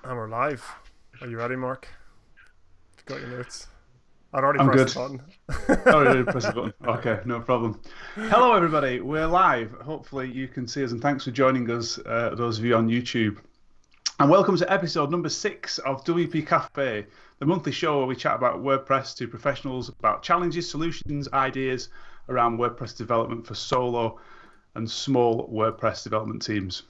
And we're live. Are you ready, Mark? You've got your notes. I'd already I'm pressed good. the button. Oh, you did press the button. Okay, no problem. Hello, everybody. We're live. Hopefully, you can see us, and thanks for joining us, those of you on YouTube. And welcome to episode number 6 of WP Café, the monthly show where we chat about WordPress to professionals, about challenges, solutions, ideas around WordPress development for solo and small WordPress development teams.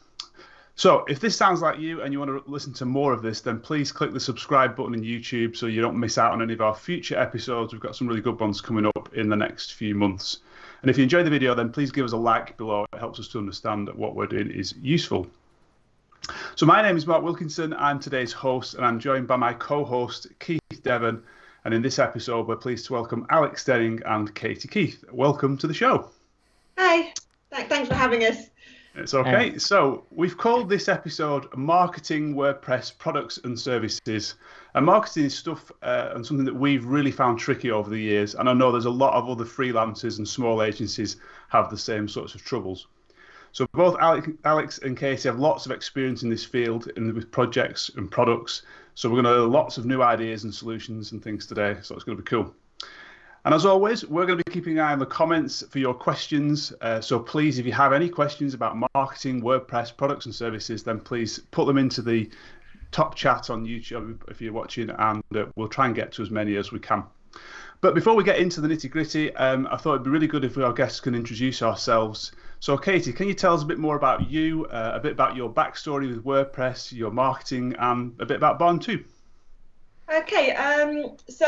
So if this sounds like you and you want to listen to more of this, then please click the subscribe button in YouTube so you don't miss out on any of our future episodes. We've got some really good ones coming up in the next few months. And if you enjoyed the video, then please give us a like below. It helps us to understand that what we're doing is useful. So my name is Mark Wilkinson. I'm today's host, and I'm joined by my co-host, Keith Devon. And in this episode, we're pleased to welcome Alex Denning and Katie Keith. Welcome to the show. Hi, thanks for having us. It's okay. So we've called this episode Marketing WordPress Products and Services. And marketing is stuff and something that we've really found tricky over the years. And I know there's a lot of other freelancers and small agencies have the same sorts of troubles. So both Alex and Katie have lots of experience in this field and with projects and products. So we're going to learn lots of new ideas and solutions and things today. So it's going to be cool. And as always, we're going to be keeping an eye on the comments for your questions. So please, if you have any questions about marketing, WordPress, products and services, then please put them into the top chat on YouTube if you're watching, and we'll try and get to as many as we can. But before we get into the nitty-gritty, I thought it'd be really good if our guests can introduce ourselves. So Katie, can you tell us a bit more about you, a bit about your backstory with WordPress, your marketing, and a bit about Barn 2? Okay, so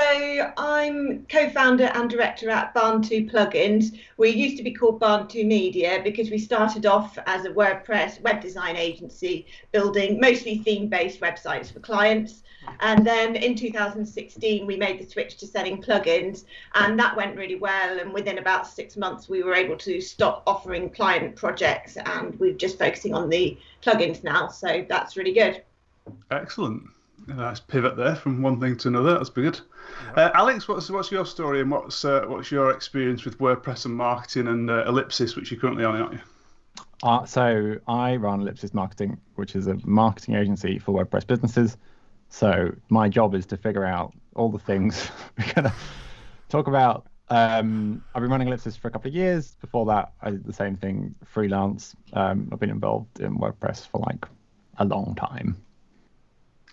I'm co-founder and director at Barn2 Plugins. We used to be called Barn2 Media because we started off as a WordPress web design agency, building mostly theme-based websites for clients. And then in 2016, we made the switch to selling plugins, and that went really well. And within about 6 months, we were able to stop offering client projects, and we're just focusing on the plugins now. So that's really good. Excellent. Nice pivot there from one thing to another. That's good. Alex, what's your story and what's your experience with WordPress and marketing and Ellipsis, which you're currently on, aren't you? So I run Ellipsis Marketing, which is a marketing agency for WordPress businesses. So my job is to figure out all the things we're going to talk about. I've been running Ellipsis for a couple of years. Before that, I did the same thing freelance. I've been involved in WordPress for like a long time.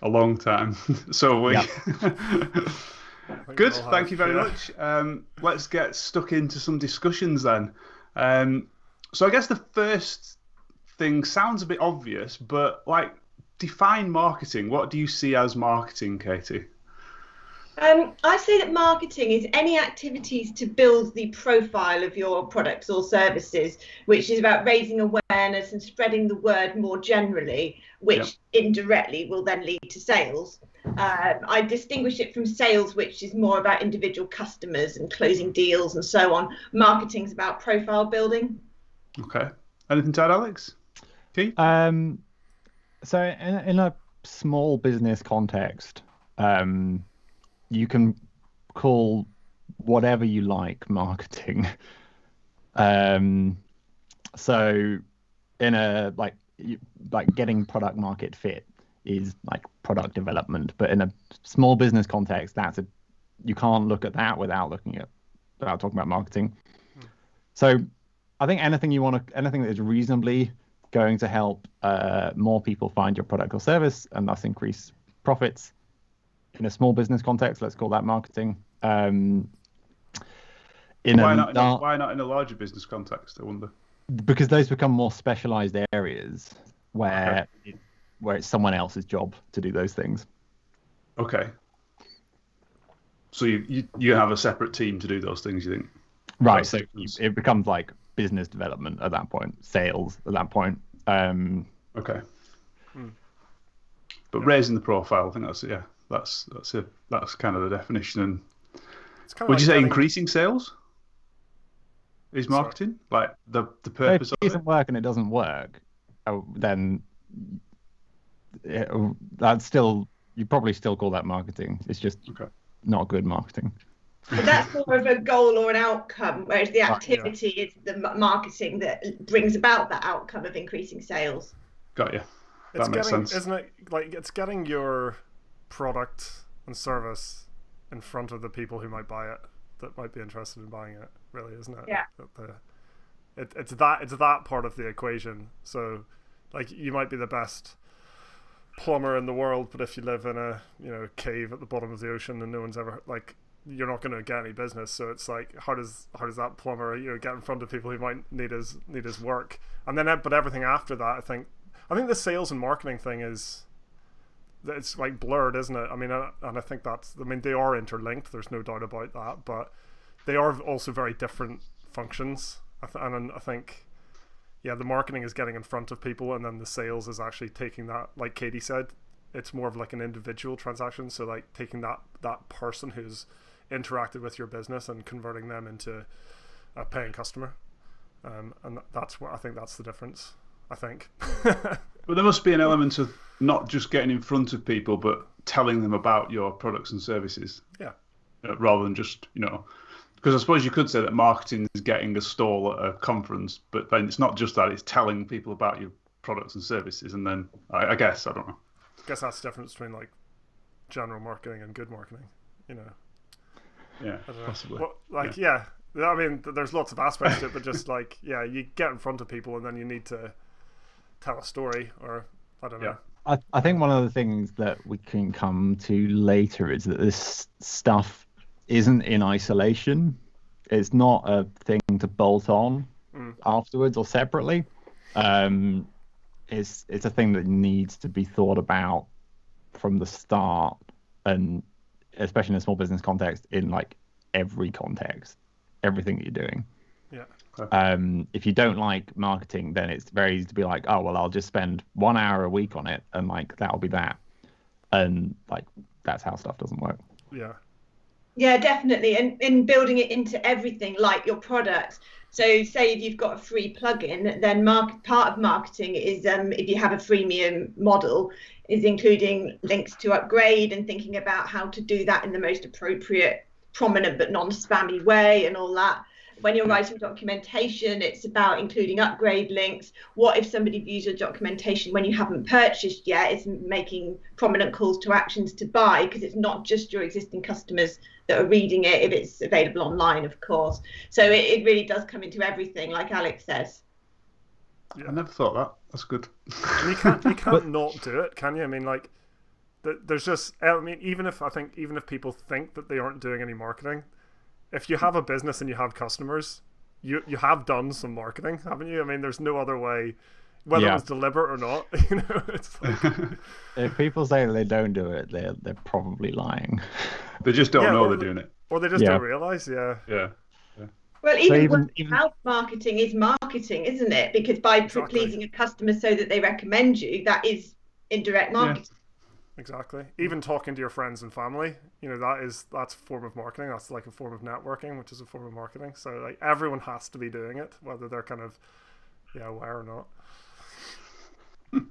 A long time. So we. Yep. Good. Thank you very much. Let's get stuck into some discussions then. So I guess the first thing sounds a bit obvious, but like, define marketing. What do you see as marketing, Katie? I say that marketing is any activities to build the profile of your products or services, which is about raising awareness and spreading the word more generally, which indirectly will then lead to sales. I distinguish it from sales, which is more about individual customers and closing deals and so on. Marketing is about profile building. Okay. Anything to add, Alex? Keith? So in a small business context, you can call whatever you like marketing. So in a like getting product market fit is like product development, but in a small business context, you can't look at that without talking about marketing. So I think anything that is reasonably going to help more people find your product or service and thus increase profits. In a small business context, let's call that marketing. Why not in a larger business context, I wonder? Because those become more specialized areas where it's someone else's job to do those things. Okay. So you have a separate team to do those things, you think? Right. So it becomes like business development at that point, sales at that point. Okay. But raising the profile, I think that's kind of the definition. And would you say increasing sales is marketing? Sorry. Like the purpose of it? If it doesn't work and it doesn't work, then you probably still call that marketing. It's just not good marketing. But that's more of a goal or an outcome, whereas the activity is the marketing that brings about that outcome of increasing sales. Got you. That makes sense. Isn't it? Like, it's getting your product and service in front of the people who might buy it, that might be interested in buying it. Really, isn't it? Yeah. It's that part of the equation. So, like, you might be the best plumber in the world, but if you live in a cave at the bottom of the ocean and no one's ever, like, you're not going to get any business. So it's like, how does that plumber get in front of people who might need his work? And then, but everything after that, I think the sales and marketing thing it's like blurred, isn't it? I mean, and I think they are interlinked. There's no doubt about that, but they are also very different functions. And I think, yeah, the marketing is getting in front of people, and then the sales is actually taking that, like Katie said, it's more of like an individual transaction. So like taking that person who's interacted with your business and converting them into a paying customer. And that's what I think that's the difference, I think. But there must be an element of not just getting in front of people, but telling them about your products and services. Yeah. Rather than just, because I suppose you could say that marketing is getting a stall at a conference, but then it's not just that, it's telling people about your products and services. And then I guess, I don't know. I guess that's the difference between like general marketing and good marketing, Yeah, possibly. Well, like, yeah. I mean, there's lots of aspects to it, but just like, yeah, you get in front of people and then you need to tell a story, or I don't know. I think one of the things that we can come to later is that this stuff isn't in isolation. It's not a thing to bolt on afterwards or separately. It's a thing that needs to be thought about from the start, and especially in a small business context, in like every context, everything that you're doing. Yeah. If you don't like marketing, then it's very easy to be like, oh, well, I'll just spend 1 hour a week on it, and like that'll be that. And like that's how stuff doesn't work. Yeah. Yeah, definitely. And in building it into everything, like your products. So say if you've got a free plugin, then part of marketing is, if you have a freemium model, is including links to upgrade and thinking about how to do that in the most appropriate, prominent but non-spammy way and all that. When you're writing documentation, it's about including upgrade links. What if somebody views your documentation when you haven't purchased yet? It's making prominent calls to actions to buy, because it's not just your existing customers that are reading it, if it's available online, of course. So it really does come into everything, like Alex says. Yeah. I never thought that. That's good. You can't not do it, can you? I mean, like, there's just, I mean, even if people think that they aren't doing any marketing, if you have a business and you have customers, you have done some marketing, haven't you? I mean, there's no other way, whether it was deliberate or not. It's like... If people say they don't do it, they're probably lying. They just don't know they're doing it, or they just don't realize. Yeah. Well, even without marketing is marketing, isn't it? Because by pleasing a customer so that they recommend you, that is indirect marketing. Yeah. Exactly. Even talking to your friends and family, that's a form of marketing. That's like a form of networking, which is a form of marketing. So like everyone has to be doing it, whether they're kind of aware or not.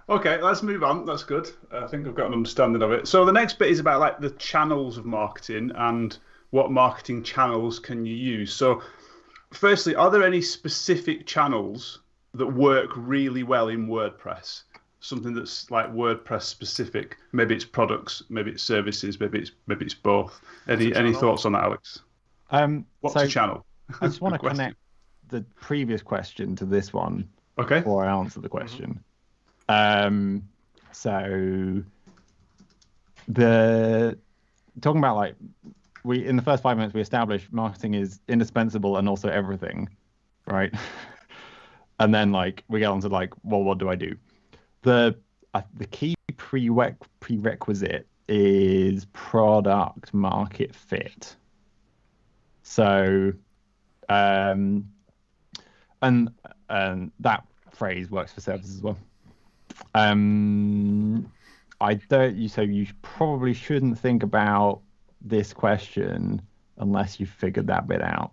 Okay, let's move on. That's good. I think I've got an understanding of it. So the next bit is about like the channels of marketing and what marketing channels can you use. So firstly, are there any specific channels that work really well in WordPress? Something that's like WordPress specific. Maybe it's products, maybe it's services, maybe it's both. Any thoughts on that, Alex? What's a channel? I just want to connect the previous question to this one. Okay. Before I answer the question. So talking about like in the first 5 minutes we established marketing is indispensable and also everything, right? And then like we get on to like, well, what do I do? The key prerequisite is product market fit. So, and that phrase works for services as well. You probably shouldn't think about this question unless you've figured that bit out.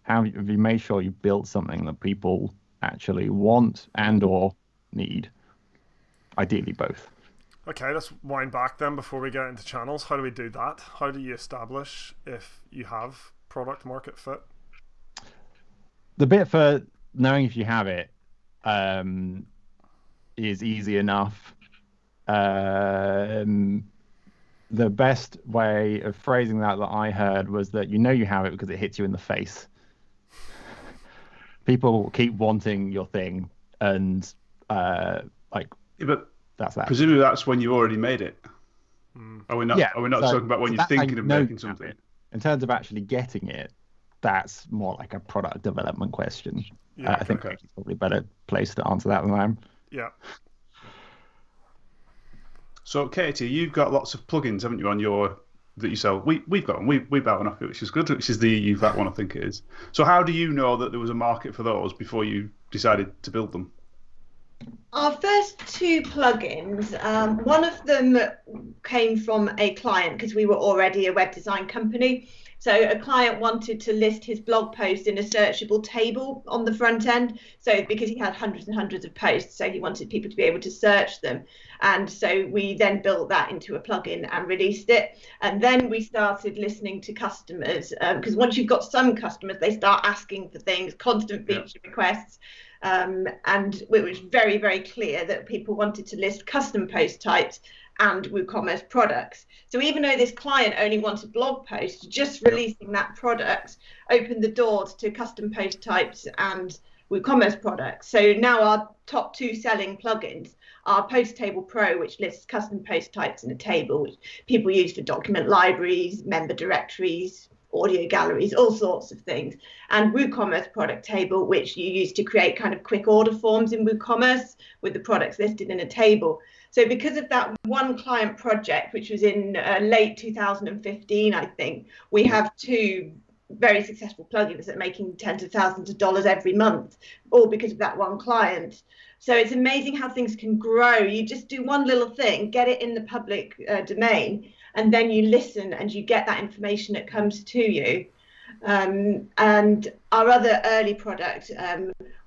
Have you made sure you built something that people actually want and or need? Ideally both. Okay, let's wind back then before we get into channels. How do we do that? How do you establish if you have product market fit? The bit for knowing if you have it is easy enough. The best way of phrasing that I heard was that you have it because it hits you in the face. People keep wanting your thing, and but that's that. Presumably that's when you already made it. Are we not? Yeah, are we not talking about when you're thinking of making something? In terms of actually getting it, that's more like a product development question. Yeah, I think Katie's probably a better place to answer that than I am. Yeah. So, Katie, you've got lots of plugins, haven't you, on your that you sell? We've got one. We bought one off it, which is good. Which is the that one, I think it is. So, how do you know that there was a market for those before you decided to build them? Our first two plugins, one of them came from a client because we were already a web design company. So a client wanted to list his blog post in a searchable table on the front end. So because he had hundreds and hundreds of posts, so he wanted people to be able to search them. And so we then built that into a plugin and released it. And then we started listening to customers, because once you've got some customers, they start asking for things, constant feature requests. And it was very, very clear that people wanted to list custom post types and WooCommerce products. So even though this client only wanted blog posts, just releasing that product opened the doors to custom post types and WooCommerce products. So now our top two selling plugins are Post Table Pro, which lists custom post types in a table, which people use for document libraries, member directories, audio galleries, all sorts of things, and WooCommerce product table, which you use to create kind of quick order forms in WooCommerce with the products listed in a table. So because of that one client project, which was in late 2015, I think, we have two very successful plugins that are making tens of thousands of dollars every month, all because of that one client. So it's amazing how things can grow. You just do one little thing, get it in the public domain, and then you listen and you get that information that comes to you. And our other early product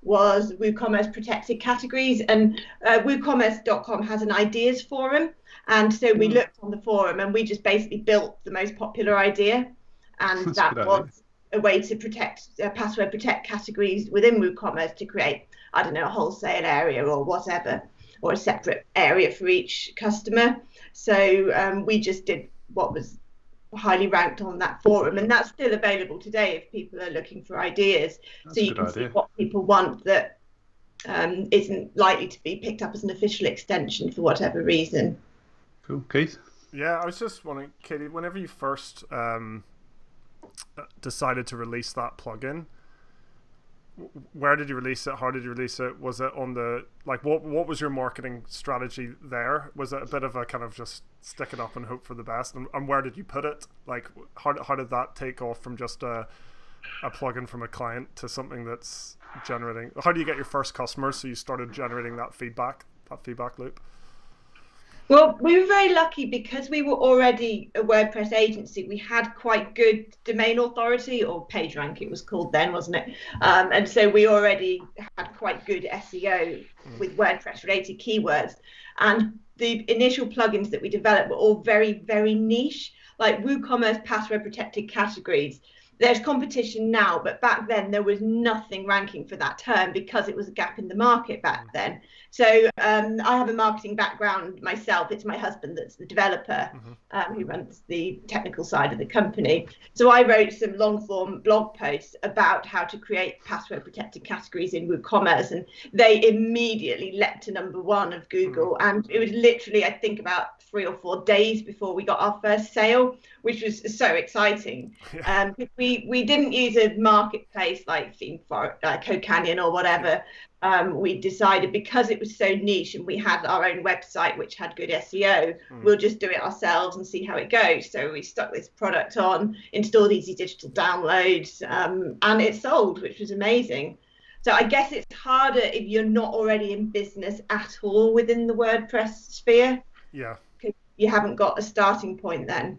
was WooCommerce protected categories, and WooCommerce.com has an ideas forum. And so we looked on the forum and we just basically built the most popular idea. And that was a way to protect, password protect categories within WooCommerce to create, I don't know, a wholesale area or whatever, or a separate area for each customer. So we just did what was highly ranked on that forum, and that's still available today if people are looking for ideas. So you can see what people want that isn't likely to be picked up as an official extension for whatever reason. Cool. Keith? Yeah, I was just wondering, Katie, whenever you first decided to release that plugin, where did you release it? How did you release it? Was it on the, like, what was your marketing strategy there? Was it a bit of a kind of just stick it up and hope for the best? And where did you put it? Like, how did that take off from just a plugin from a client to something that's generating? How do you get your first customers? So you started generating that feedback loop. Well, we were very lucky because we were already a WordPress agency. We had quite good domain authority, or PageRank it was called then, wasn't it? And so we already had quite good SEO with WordPress related keywords. And the initial plugins that we developed were all very, very niche, like WooCommerce password protected categories. There's competition now, but back then there was nothing ranking for that term because it was a gap in the market back then. So I have a marketing background myself. It's my husband that's the developer who runs the technical side of the company. So I wrote some long form blog posts about how to create password protected categories in WooCommerce, and they immediately leapt to #1 of Google. And it was literally, I think, about 3 or 4 days before we got our first sale, which was so exciting. We didn't use a marketplace like Code Canyon or whatever. We decided because it was so niche and we had our own website which had good SEO, we'll just do it ourselves and see how it goes. So we stuck this product on, installed easy digital downloads, and it sold, which was amazing. So I guess it's harder if you're not already in business at all within the WordPress sphere. Yeah. Because you haven't got a starting point then.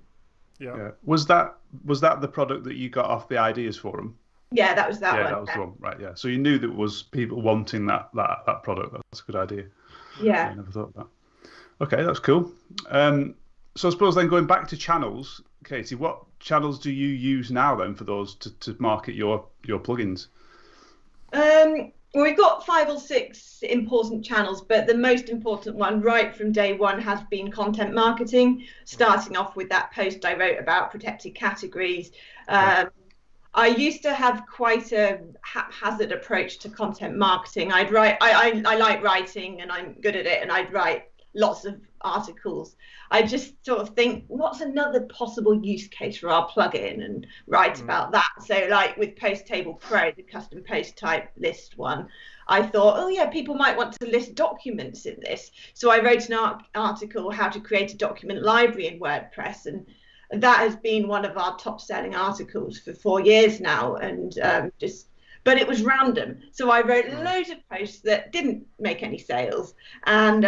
Yeah. Was that the product that you got off the ideas forum? Yeah, that was that one. Yeah, that was the one. Right, yeah. So you knew that was people wanting that product. That's a good idea. Yeah. I never thought of that. Okay, that's cool. So I suppose then going back to channels, Katie, what channels do you use now then for those to market your plugins? Well, we've got 5 or 6 important channels, but the most important one right from day one has been content marketing, starting off with that post I wrote about protected categories. I used to have quite a haphazard approach to content marketing. I like writing and I'm good at it, and I'd write lots of articles. I just sort of think, what's another possible use case for our plugin, and write about that. So like with Post Table Pro, the custom post type list one, I thought, oh yeah, people might want to list documents in this. So I wrote an article, how to create a document library in WordPress, and that has been one of our top selling articles for 4 years now. And but it was random. So I wrote loads of posts that didn't make any sales. And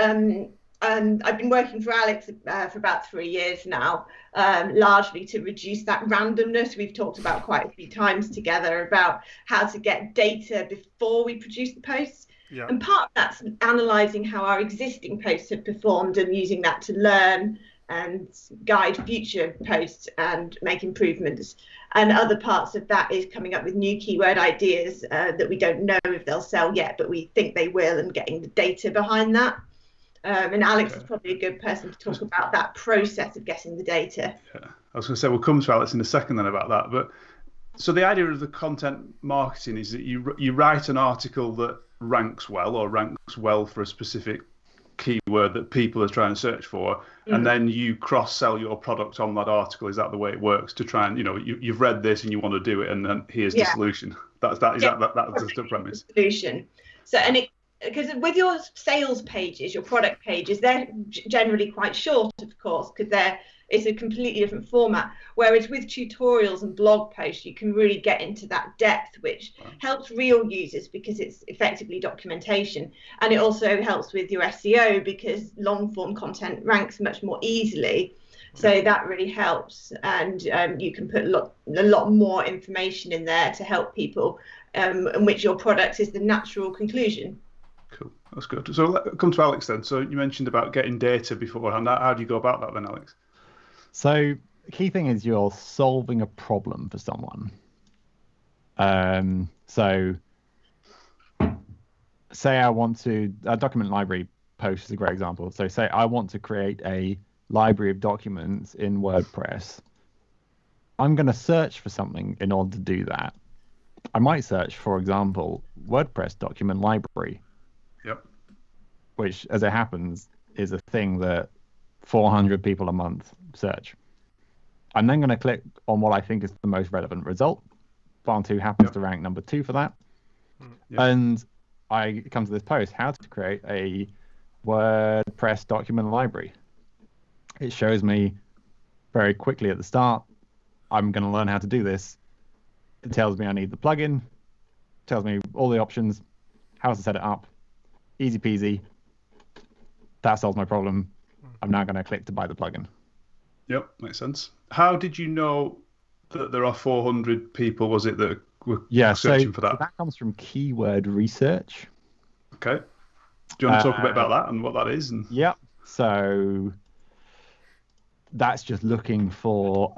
I've been working for Alex for about 3 years now, largely to reduce that randomness. We've talked about quite a few times together about how to get data before we produce the posts. Yeah. And part of that's analysing how our existing posts have performed and using that to learn and guide future posts and make improvements. And other parts of that is coming up with new keyword ideas that we don't know if they'll sell yet, but we think they will, and getting the data behind that. And Alex is probably a good person to talk about that process of getting the data. Yeah, I was going to say we'll come to Alex in a second then about that. But so the idea of the content marketing is that you write an article that ranks well for a specific keyword that people are trying to search for, and then you cross-sell your product on that article. Is that the way it works? To try and, you've read this and you want to do it, and then here's the solution. That's the premise. Solution. So, and it, because with your sales pages, your product pages, they're generally quite short, of course, because it's a completely different format. Whereas with tutorials and blog posts, you can really get into that depth, which helps real users because it's effectively documentation. And it also helps with your SEO because long form content ranks much more easily. So that really helps. And you can put a lot more information in there to help people, in which your product is the natural conclusion. Cool, that's good. So come to Alex then. So you mentioned about getting data beforehand. How do you go about that then, Alex? So the key thing is you're solving a problem for someone. So say I want to, a document library post is a great example. So say I want to create a library of documents in WordPress. I'm going to search for something in order to do that. I might search, for example, WordPress document library. Yep. Which, as it happens, is a thing that 400 people a month search. I'm then going to click on what I think is the most relevant result. Barn2 happens to rank number 2 for that. Yep. And I come to this post, how to create a WordPress document library. It shows me very quickly at the start, I'm going to learn how to do this. It tells me I need the plugin, tells me all the options, how to set it up. Easy peasy. That solves my problem. I'm now going to click to buy the plugin. Yep, makes sense. How did you know that there are 400 people, was it, that were searching for that? So that comes from keyword research. Okay. Do you want to talk a bit about that and what that is? Yeah. So that's just looking for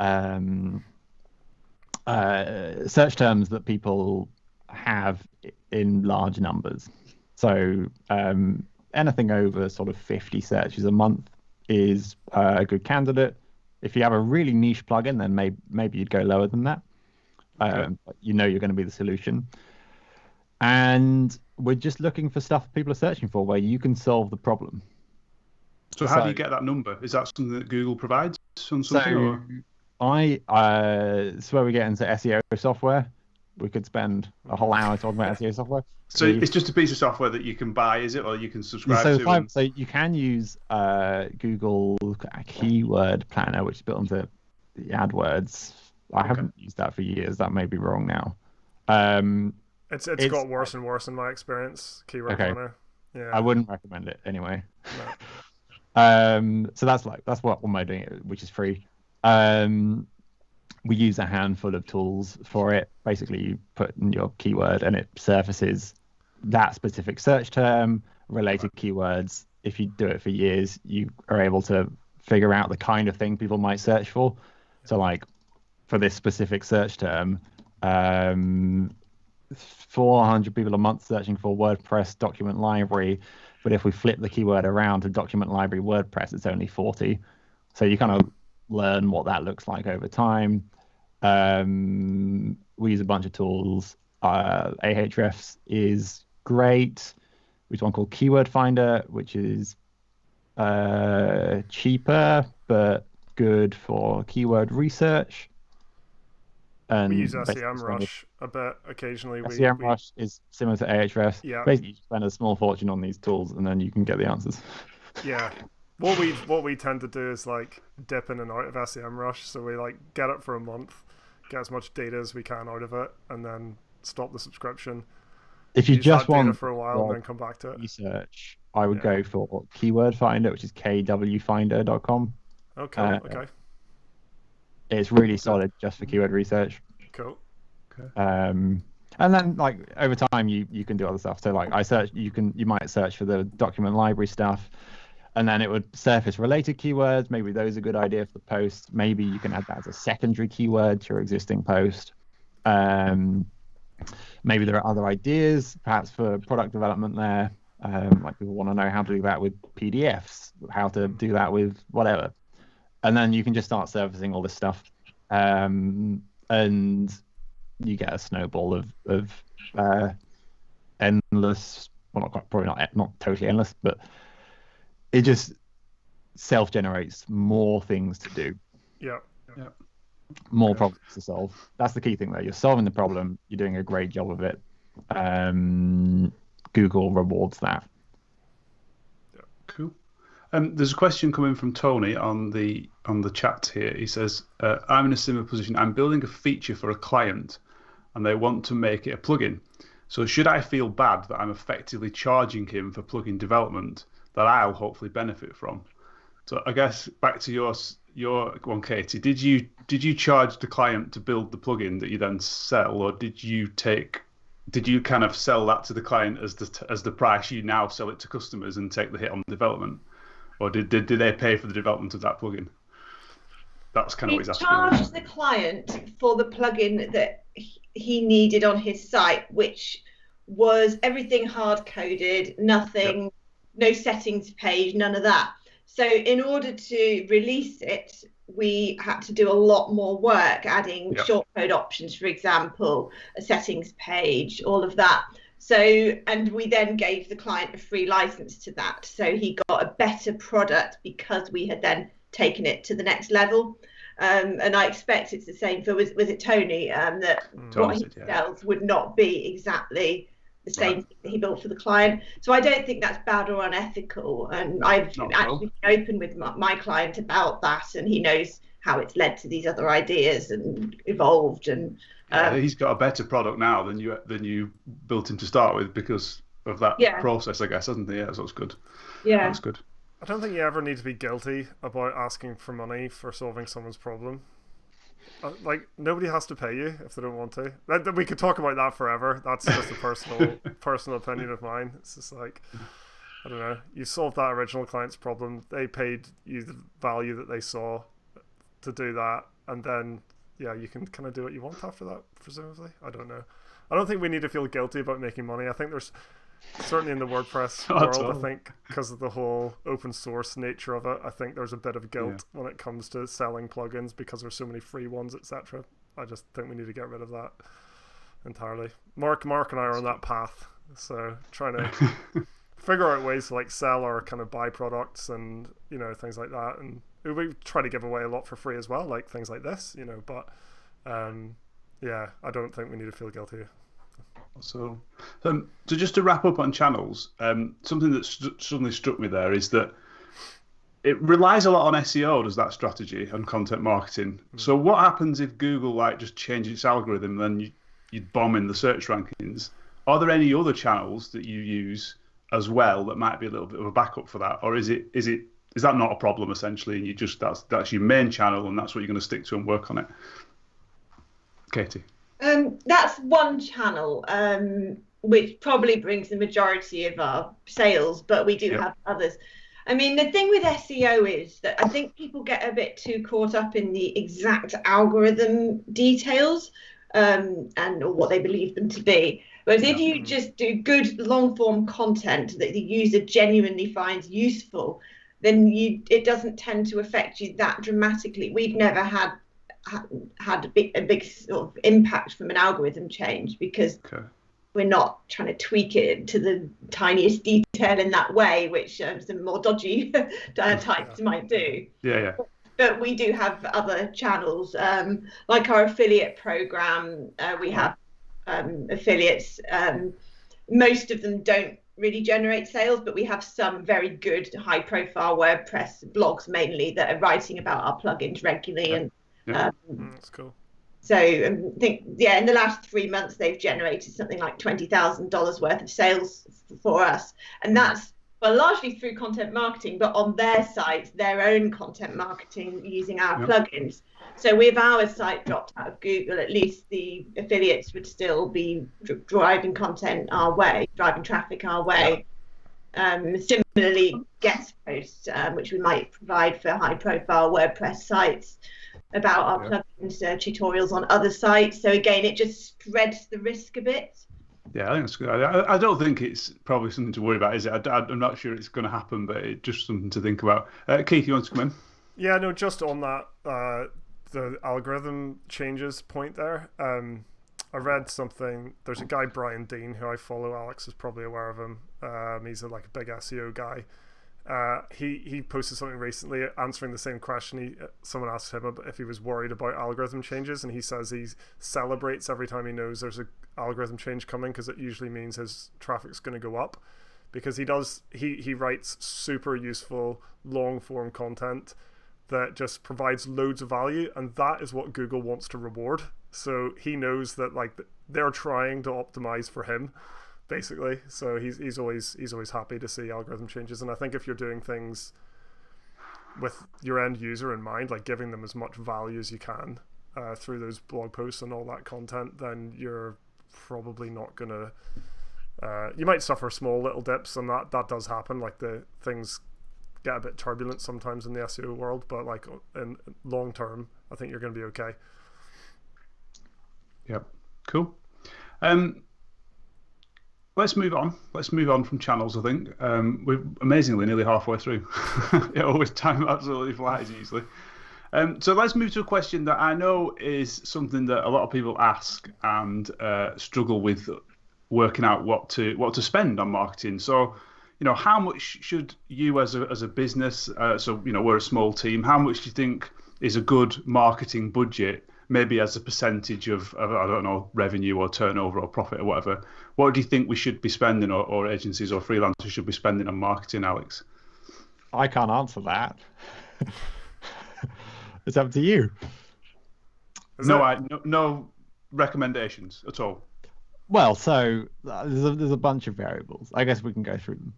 search terms that people have in large numbers. So anything over sort of 50 searches a month is a good candidate. If you have a really niche plugin, then maybe you'd go lower than that. But you're going to be the solution. And we're just looking for stuff people are searching for where you can solve the problem. So how do you get that number? Is that something that Google provides? It's where we get into SEO software. We could spend a whole hour talking about SEO software. So it's just a piece of software that you can buy, is it, or you can subscribe to? So you can use Google Keyword Planner, which is built into the AdWords. I haven't used that for years. That may be wrong now. It's got worse and worse in my experience. Keyword Planner. Yeah. I wouldn't recommend it anyway. No. So that's what we're doing, which is free. We use a handful of tools for it. Basically, you put in your keyword and it surfaces that specific search term, related keywords. If you do it for years, you are able to figure out the kind of thing people might search for. So like for this specific search term, 400 people a month searching for WordPress document library, but if we flip the keyword around to document library WordPress, it's only 40. So you kind of learn what that looks like over time. We use a bunch of tools. Ahrefs is great. We use one called Keyword Finder, which is cheaper but good for keyword research. And we use SEMrush a bit occasionally. SEMrush is similar to Ahrefs. Yeah. Basically, you spend a small fortune on these tools, and then you can get the answers. Yeah. What we tend to do is like dip in and out of SEMrush. So we like get it for a month, get as much data as we can out of it, and then stop the subscription. If you just want for a while and then come back to it. Research, I would go for Keyword Finder, which is kwfinder.com. Okay. Okay. It's really solid just for keyword research. Cool. Okay. And then like over time you can do other stuff. So like you might search for the document library stuff, and then it would surface related keywords. Maybe those are a good idea for the post. Maybe you can add that as a secondary keyword to your existing post. Maybe there are other ideas, perhaps for product development there. Like people want to know how to do that with PDFs, how to do that with whatever. And then you can just start surfacing all this stuff. And you get a snowball of endless, well, not totally endless, but it just self-generates more things to do. Yeah. More problems to solve. That's the key thing, though. You're solving the problem. You're doing a great job of it. Google rewards that. Yeah. Cool. There's a question coming from Tony on the chat here. He says, I'm in a similar position. I'm building a feature for a client, and they want to make it a plugin. So should I feel bad that I'm effectively charging him for plugin development that I'll hopefully benefit from? So I guess back to your one, Katie. Did you charge the client to build the plugin that you then sell, or did you kind of sell that to the client as the price you now sell it to customers and take the hit on development, or did they pay for the development of that plugin? That's kind of what he's asking. He charged the client for the plugin that he needed on his site, which was everything hard coded, nothing, no settings page, none of that. So in order to release it, we had to do a lot more work, adding shortcode options, for example, a settings page, all of that. So, and we then gave the client a free license to that. So he got a better product because we had then taken it to the next level. And I expect it's the same for, was it Tony, that what he sells would not be exactly the same thing that he built for the client. So I don't think that's bad or unethical. And I've actually been open with my client about that, and he knows how it's led to these other ideas and evolved. And he's got a better product now than you built him to start with because of that process, I guess, hasn't he? Yeah, so it's good. Yeah, that's good. I don't think you ever need to be guilty about asking for money for solving someone's problem. Like, nobody has to pay you if they don't want to. We could talk about that forever. That's just a personal opinion of mine. It's just like, I don't know. You solved that original client's problem. They paid you the value that they saw to do that, and then you can kind of do what you want after that, presumably. I don't know. I don't think we need to feel guilty about making money. I think there's certainly in the WordPress world, I think because of the whole open source nature of it, I think there's a bit of guilt when it comes to selling plugins because there's so many free ones, etc. I just think we need to get rid of that entirely. Mark and I are on that path, so trying to figure out ways to like sell our kind of byproducts and things like that, and we try to give away a lot for free as well, like things like this, but I don't think we need to feel guilty. So just to wrap up on channels, something that suddenly struck me there is that it relies a lot on SEO, does that strategy, and content marketing. So what happens if Google just changes its algorithm, then you'd bomb in the search rankings? Are there any other channels that you use as well that might be a little bit of a backup for that, or is that not a problem essentially, and you just that's your main channel and that's what you're going to stick to and work on it? Katie. That's one channel, which probably brings the majority of our sales, but we do have others. I mean, the thing with SEO is that I think people get a bit too caught up in the exact algorithm details. or what they believe them to be. Whereas if you just do good long form content that the user genuinely finds useful, then it doesn't tend to affect you that dramatically. We've never had a big sort of impact from an algorithm change, because we're not trying to tweak it to the tiniest detail in that way, which some more dodgy types might do. Yeah. But we do have other channels, like our affiliate program. We have affiliates. Most of them don't really generate sales, but we have some very good high-profile WordPress blogs mainly that are writing about our plugins regularly. And that's cool. So I think, in the last 3 months, they've generated something like $20,000 worth of sales for us. And that's, largely through content marketing, but on their sites, their own content marketing using our plugins. So if our site dropped out of Google, at least the affiliates would still be driving content our way, driving traffic our way. Similarly, guest posts, which we might provide for high-profile WordPress sites about our plugins, tutorials on other sites. So again, it just spreads the risk a bit. Yeah, I think that's good. I don't think it's probably something to worry about, is it? I'm not sure it's going to happen, but it's just something to think about. Keith, you want to come in? Yeah, no, just on that, the algorithm changes point there. I read something. There's a guy, Brian Dean, who I follow. Alex is probably aware of him. He's a big SEO guy. He posted something recently answering the same question. Someone asked him if he was worried about algorithm changes, and he says he celebrates every time he knows there's an algorithm change coming, because it usually means his traffic's going to go up, because he writes super useful long form content that just provides loads of value, and that is what Google wants to reward. So he knows that they're trying to optimize for him, basically. So he's always happy to see algorithm changes. And I think if you're doing things with your end user in mind, like giving them as much value as you can through those blog posts and all that content, then you're probably not gonna you might suffer small little dips, and that does happen. Like, the things get a bit turbulent sometimes in the SEO world, but in long term, I think you're going to be okay. Yep, cool. Let's move on. Let's move on from channels, I think. We're amazingly nearly halfway through. Always time absolutely flies usually. So let's move to a question that I know is something that a lot of people ask and struggle with working out what to spend on marketing. So, how much should you as a business, we're a small team, how much do you think is a good marketing budget, maybe as a percentage of I don't know, revenue or turnover or profit or whatever? What do you think we should be spending, or agencies or freelancers should be spending on marketing, Alex? I can't answer that. It's up to you. No recommendations at all. Well, so there's a bunch of variables. I guess we can go through them.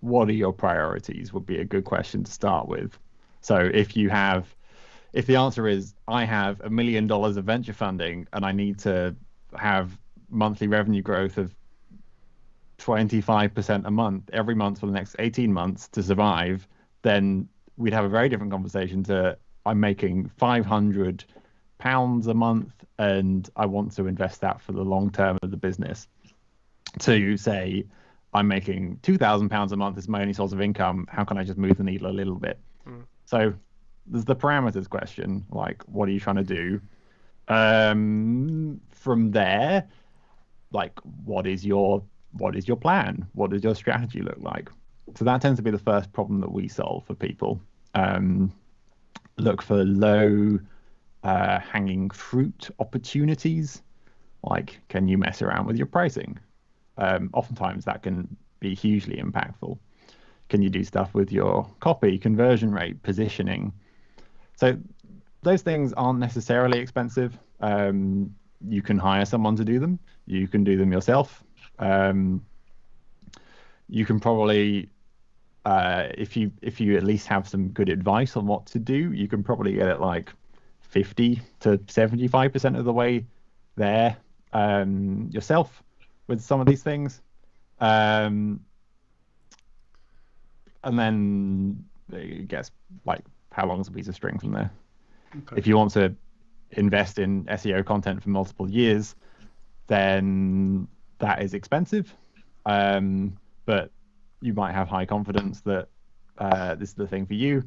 What are your priorities would be a good question to start with. So if the answer is, I have $1 million of venture funding and I need to have monthly revenue growth of 25% a month every month for the next 18 months to survive, then we'd have a very different conversation to, I'm making £500 a month and I want to invest that for the long term of the business. To say, I'm making £2,000 a month is my only source of income, how can I just move the needle a little bit? So there's the parameters question, like, what are you trying to do? From there, like, what is your plan? What does your strategy look like? So that tends to be the first problem that we solve for people. Look for low hanging fruit opportunities. Like, can you mess around with your pricing? Oftentimes that can be hugely impactful. Can you do stuff with your copy, conversion rate, positioning? So those things aren't necessarily expensive. You can hire someone to do them. You can do them yourself. You can probably, if you at least have some good advice on what to do, you can probably get it like 50 to 75% of the way there yourself with some of these things. And then it gets like how long is a piece of string from there. Okay. If you want to invest in SEO content for multiple years, then that is expensive. But you might have high confidence that this is the thing for you,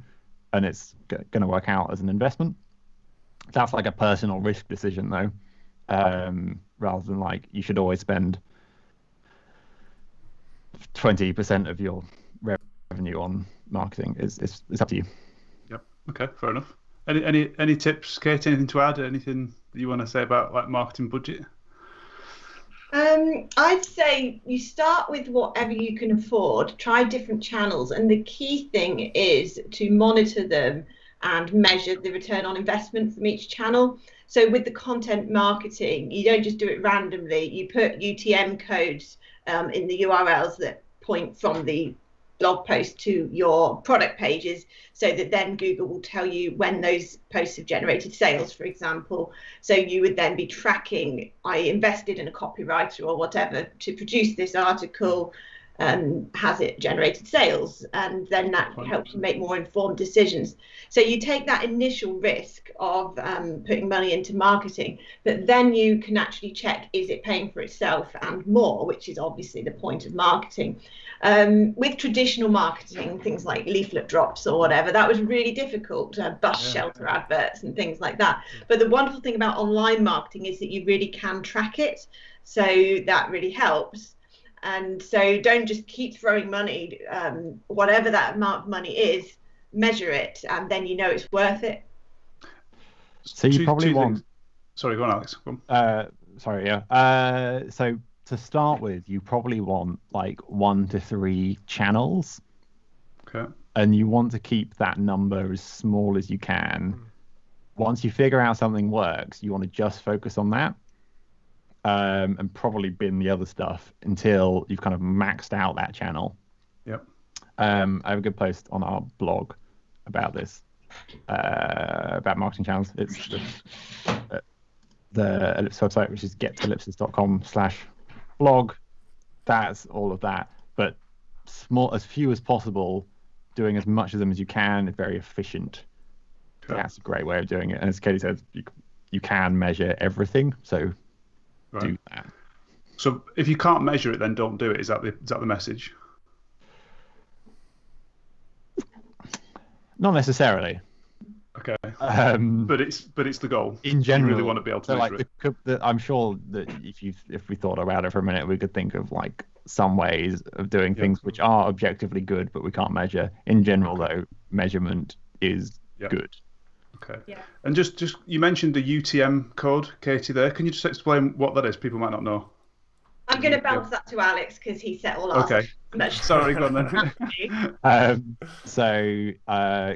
and it's going to work out as an investment. That's like a personal risk decision, though, rather than like you should always spend 20% of your revenue on marketing. It's up to you. Yep. Okay. Fair enough. Any tips, Kate? Anything to add? Anything that you want to say about like marketing budget? I'd say you start with whatever you can afford, try different channels, and the key thing is to monitor them and measure the return on investment from each channel. So with the content marketing, you don't just do it randomly. You put UTM codes in the URLs that point from the blog post to your product pages, so that then Google will tell you when those posts have generated sales, for example. So you would then be tracking, I invested in a copywriter or whatever to produce this article, has it generated sales? And then that helps you make more informed decisions. So you take that initial risk of putting money into marketing, but then you can actually check, is it paying for itself and more, which is obviously the point of marketing. With traditional marketing, things like leaflet drops or whatever, that was really difficult, bus shelter adverts and things like that. But the wonderful thing about online marketing is that you really can track it. So that really helps. And so don't just keep throwing money, whatever that amount of money is, measure it, and then you know it's worth it. So you probably want... Sorry, go on, Alex. Go on. Sorry, yeah. So to start with, you probably want like 1 to 3 channels. Okay. And you want to keep that number as small as you can. Once you figure out something works, you want to just focus on that. And probably bin the other stuff until you've kind of maxed out that channel. Yep. I have a good post on our blog about this, about marketing channels. It's the Ellipsis website, which is getellipsis.com/blog. That's all of that. But as few as possible, doing as much of them as you can is very efficient. Okay. That's a great way of doing it. And as Katie said, you can measure everything. So do that. So if you can't measure it, then don't do it. Is that the message? Not necessarily. Okay. But it's the goal. In general, you really want to be able to measure it. I'm sure that if we thought about it for a minute, we could think of like some ways of doing things which are objectively good, but we can't measure. In general, though, measurement is good. Okay. Yeah. And just you mentioned the UTM code, Katie, there. Can you just explain what that is? People might not know. I'm going to bounce that to Alex because he set all our... Okay. Sorry, go on then. So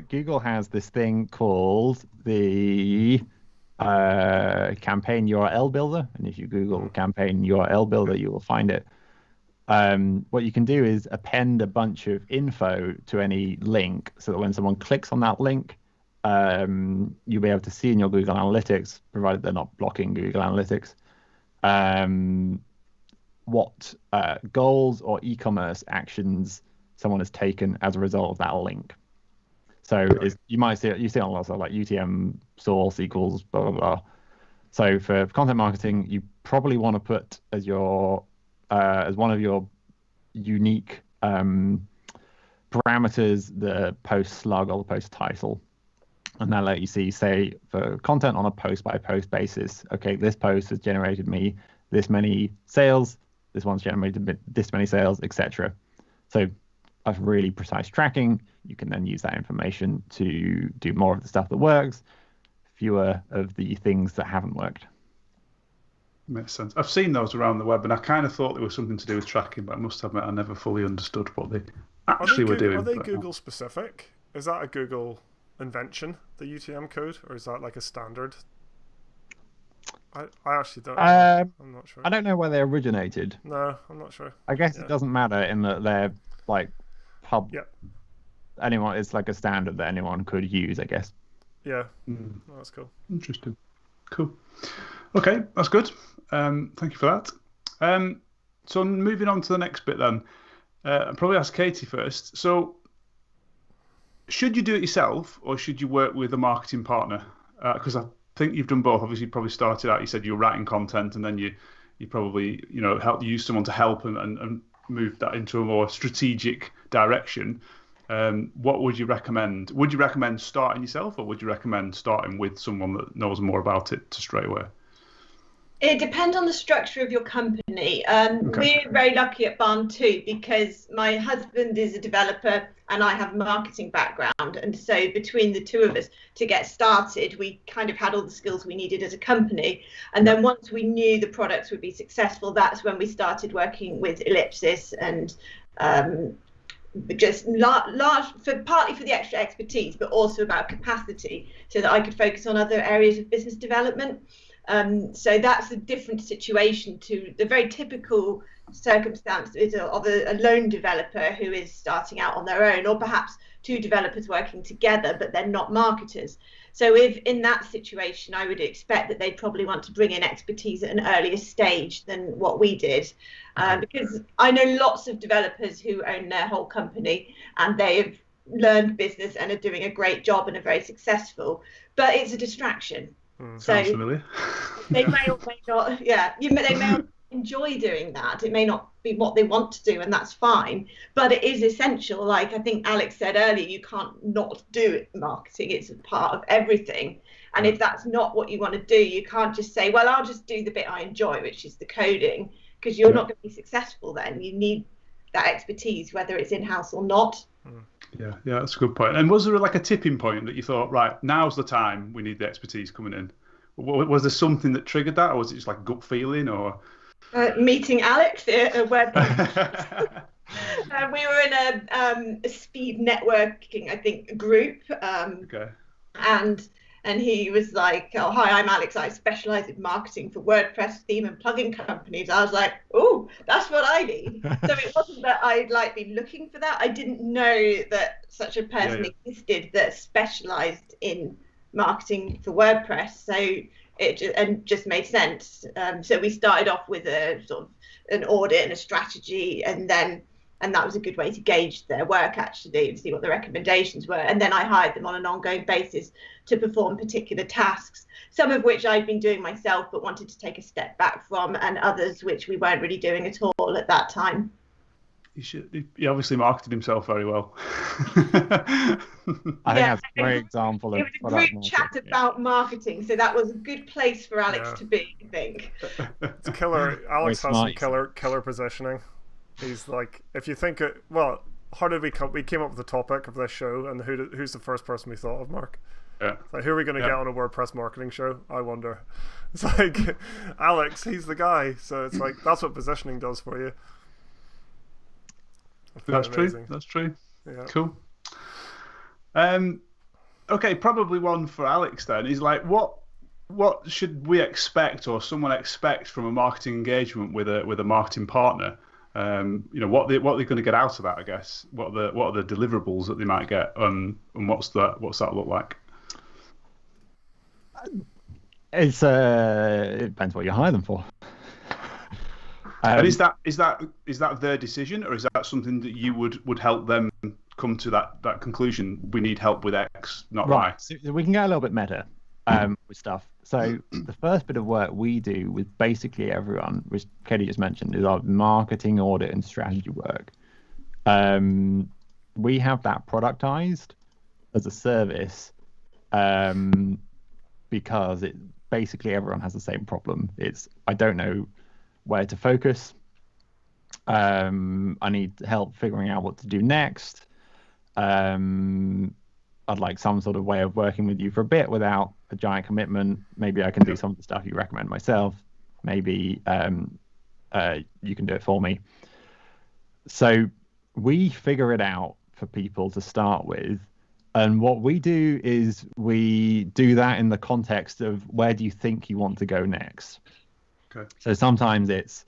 Google has this thing called the campaign URL builder. And if you Google campaign URL builder, you will find it. What you can do is append a bunch of info to any link so that when someone clicks on that link, you'll be able to see in your Google Analytics, provided they're not blocking Google Analytics, what goals or e-commerce actions someone has taken as a result of that link. So you see on lots of like UTM source equals blah blah blah. So for content marketing, you probably want to put as one of your unique parameters the post slug or the post title. And that let you see, say, for content on a post-by-post basis, okay, this post has generated me this many sales, this one's generated this many sales, etc. So that's really precise tracking. You can then use that information to do more of the stuff that works, fewer of the things that haven't worked. Makes sense. I've seen those around the web, and I kind of thought there was something to do with tracking, but I must admit I never fully understood what they actually were doing. Are they Google specific? Is that a Google invention, the UTM code, or is that like a standard? I actually don't know. I'm not sure. I don't know where they originated. No, I'm not sure. I guess it doesn't matter in that they're like anyone, it's like a standard that anyone could use, I guess. Yeah. Oh, that's cool. Interesting. Cool. Okay, that's good. Thank you for that. So moving on to the next bit then. I'll probably ask Katie first. So should you do it yourself or should you work with a marketing partner? Because I think you've done both. Obviously, you probably started out, you said you were writing content, and then you probably, use someone to help and move that into a more strategic direction. What would you recommend? Would you recommend starting yourself, or would you recommend starting with someone that knows more about it to straight away? It depends on the structure of your company. Okay. We're very lucky at Barn too, because my husband is a developer and I have a marketing background. And so between the two of us, to get started, we kind of had all the skills we needed as a company. And then once we knew the products would be successful, that's when we started working with Ellipsis and just partly for the extra expertise, but also about capacity, so that I could focus on other areas of business development. So that's a different situation to the very typical circumstance of a lone developer who is starting out on their own, or perhaps two developers working together, but they're not marketers. So if in that situation, I would expect that they'd probably want to bring in expertise at an earlier stage than what we did. Because I know lots of developers who own their whole company and they've learned business and are doing a great job and are very successful, but it's a distraction. Sounds familiar. They may or may not, they may not enjoy doing that. It may not be what they want to do, and that's fine. But it is essential. Like I think Alex said earlier, you can't not do marketing. It's a part of everything. And if that's not what you want to do, you can't just say, well, I'll just do the bit I enjoy, which is the coding, because you're not going to be successful then. You need that expertise, whether it's in-house or not. Yeah, that's a good point. And was there like a tipping point that you thought, right, now's the time we need the expertise coming in? Was there something that triggered that, or was it just like gut feeling, or meeting Alex at WordPress? We were in a speed networking, I think, group. Okay. And he was like, oh, hi, I'm Alex. I specialize in marketing for WordPress theme and plugin companies. I was like, oh, that's what I need. So it wasn't that I'd like be looking for that. I didn't know that such a person existed that specialized in marketing for WordPress. So it just made sense. So we started off with a sort of an audit and a strategy, and that was a good way to gauge their work actually and see what the recommendations were. And then I hired them on an ongoing basis to perform particular tasks, some of which I'd been doing myself but wanted to take a step back from, and others which we weren't really doing at all at that time. He obviously marketed himself very well. I think that's a great example of it was a group chat about marketing, so that was a good place for Alex to be, I think. It's killer. Alex has some killer positioning. He's like, if you think it, well, how did we came up with the topic of this show, and who's the first person we thought of, Mark? Yeah. Like, who are we going to get on a WordPress marketing show? I wonder. It's like, Alex, he's the guy. So it's like, that's what positioning does for you. That's true. That's true. Yeah. Cool. Okay, probably one for Alex then is like, what should we expect, or someone expect, from a marketing engagement with a marketing partner? What they're going to get out of that, I guess. What are the deliverables that they might get, and what's that look like? It depends what you hire them for. And is that their decision, or is that something that you would help them come to that conclusion? We need help with X, not Y. So we can get a little bit meta with stuff. So the first bit of work we do with basically everyone, which Katie just mentioned, is our marketing, audit, and strategy work. We have that productized as a service because basically everyone has the same problem. I don't know where to focus. I need help figuring out what to do next. I'd like some sort of way of working with you for a bit without a giant commitment. Maybe I can do some of the stuff you recommend myself. Maybe you can do it for me. So we figure it out for people to start with. And what we do is we do that in the context of, where do you think you want to go next? Okay. So sometimes it's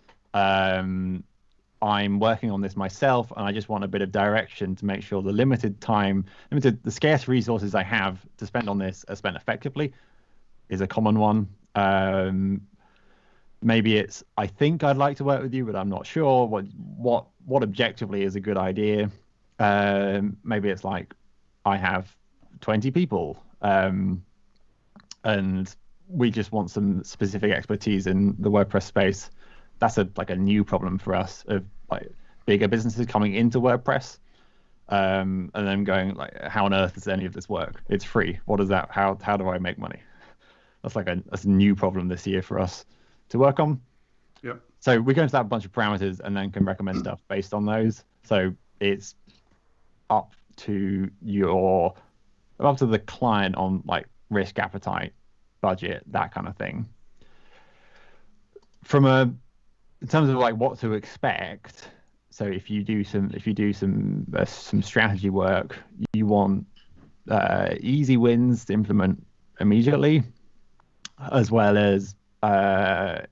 I'm working on this myself, and I just want a bit of direction to make sure the scarce resources I have to spend on this are spent effectively, is a common one. Maybe it's, I think I'd like to work with you, but I'm not sure what objectively is a good idea. Maybe it's like, I have 20 people, and we just want some specific expertise in the WordPress space. That's a new problem for us, of like bigger businesses coming into WordPress, and then going like, how on earth does any of this work? It's free. What is that? How do I make money? That's a new problem this year for us to work on. Yep. So we go into that bunch of parameters and then can recommend stuff based on those. So it's up to the client on like risk appetite, budget, that kind of thing. In terms of like what to expect, so if you do some strategy work, you want easy wins to implement immediately, as well as